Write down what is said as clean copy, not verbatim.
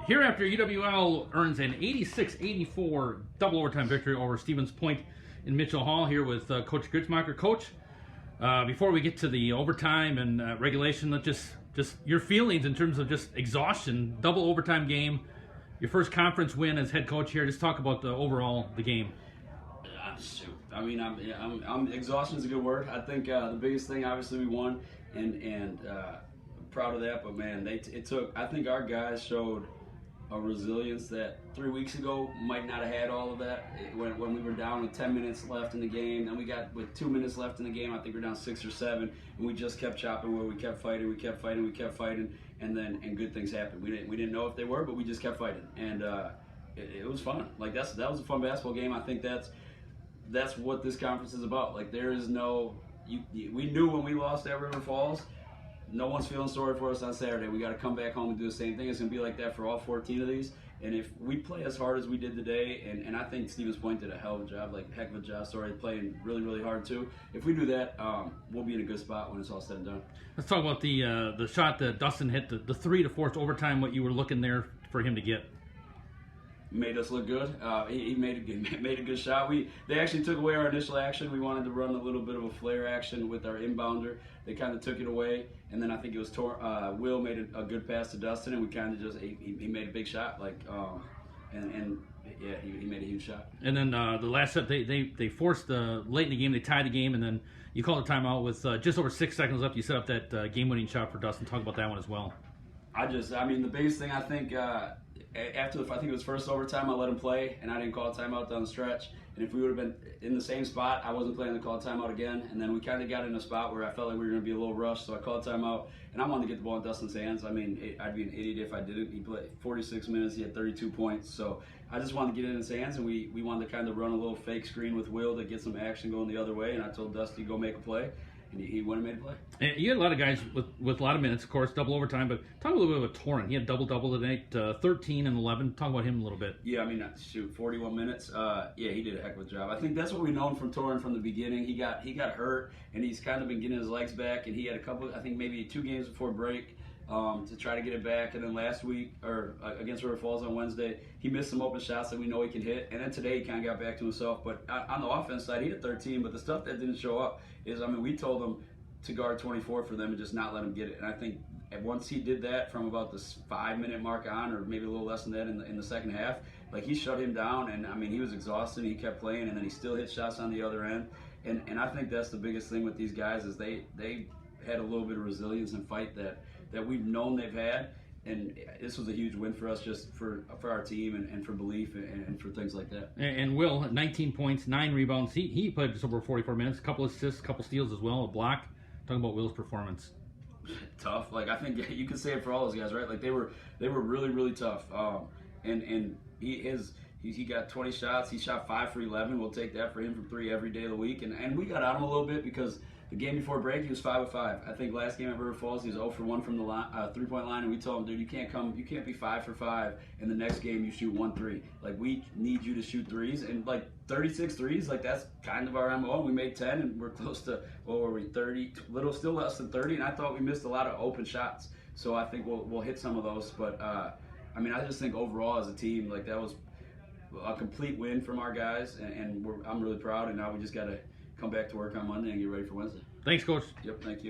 Hereafter, UWL earns an 86-84 double overtime victory over Stevens Point in Mitchell Hall. Here with Coach Gritzmacher. Coach, before we get to the overtime and regulation, let's just your feelings in terms of just exhaustion, double overtime game, your first conference win as head coach here. Just talk about the game. I mean, I'm exhaustion is a good word. I think the biggest thing, obviously, we won, and proud of that. But man, it took. I think our guys showed a resilience that 3 weeks ago might not have had all of that. When we were down with 10 minutes left in the game, then we got with 2 minutes left in the game. I think we're down 6 or 7, and we just kept chopping away. We kept fighting, and good things happened. We didn't know if they were, but we just kept fighting, and it was fun. Like that was a fun basketball game. I think that's what this conference is about. Like there is no. We knew when we lost at River Falls. No one's feeling sorry for us on Saturday. We got to come back home and do the same thing. It's going to be like that for all 14 of these. And if we play as hard as we did today, and I think Stevens Point did a heck of a job. Sorry, playing really, really hard too. If we do that, we'll be in a good spot when it's all said and done. Let's talk about the shot that Dustin hit, the three to force overtime. What you were looking there for him to get. Made us look good. He made a good shot. They actually took away our initial action. We wanted to run a little bit of a flare action with our inbounder. They kind of took it away, and then I think it was Will made a good pass to Dustin, and we kind of just he made a big shot, he made a huge shot. And then the last set they forced late in the game. They tied the game, and then you called a timeout with just over 6 seconds left. You set up that game-winning shot for Dustin. Talk about that one as well. The biggest thing I think. After I think it was first overtime, I let him play, and I didn't call a timeout down the stretch. And if we would have been in the same spot, I wasn't planning to call a timeout again. And then we kind of got in a spot where I felt like we were going to be a little rushed, so I called a timeout. And I wanted to get the ball in Dustin's hands. I mean, I'd be an idiot if I didn't. He played 46 minutes. He had 32 points. So I just wanted to get it in his hands, and we wanted to kind of run a little fake screen with Will to get some action going the other way. And I told Dusty, go make a play. And he went and made a play. And you had a lot of guys with a lot of minutes, of course, double overtime. But talk a little bit about Torrin. He had double tonight, 13 and 11. Talk about him a little bit. Yeah, 41 minutes. He did a heck of a job. I think that's what we've known from Torrin from the beginning. He got hurt, and he's kind of been getting his legs back. And he had a couple, I think maybe 2 games before break to try to get it back. And then last week, or against River Falls on Wednesday, he missed some open shots that we know he can hit. And then today he kind of got back to himself. But on the offense side, he had 13. But the stuff that didn't show up is, we told him to guard 24 for them and just not let him get it. And I think once he did that from about the 5-minute mark on, or maybe a little less than that in the second half, he shut him down. And he was exhausted. He kept playing, and then he still hit shots on the other end. And I think that's the biggest thing with these guys is they had a little bit of resilience and fight that we've known they've had. And this was a huge win for us, just for our team and for belief and for things like that. And Will, 19 points, 9 rebounds. He played just over 44 minutes, a couple assists, a couple steals as well, a block. Talking about Will's performance. Tough. I think you could say it for all those guys, right? They were really, really tough. And he got 20 shots. He shot 5 for 11. We'll take that for him from 3 every day of the week. And we got on him a little bit because the game before break, he was 5 of 5. I think last game at River Falls, he was 0 for 1 from the 3-point line, and we told him, dude, you can't be 5 for 5, and the next game you shoot 1 3. We need you to shoot threes, and 36 threes, that's kind of our MO. We made 10, and we're close to, 30, still less than 30, and I thought we missed a lot of open shots. So I think we'll hit some of those, but I just think overall as a team, that was a complete win from our guys, and I'm really proud, and now we just got to come back to work on Monday and get ready for Wednesday. Thanks, Coach. Yep, thank you.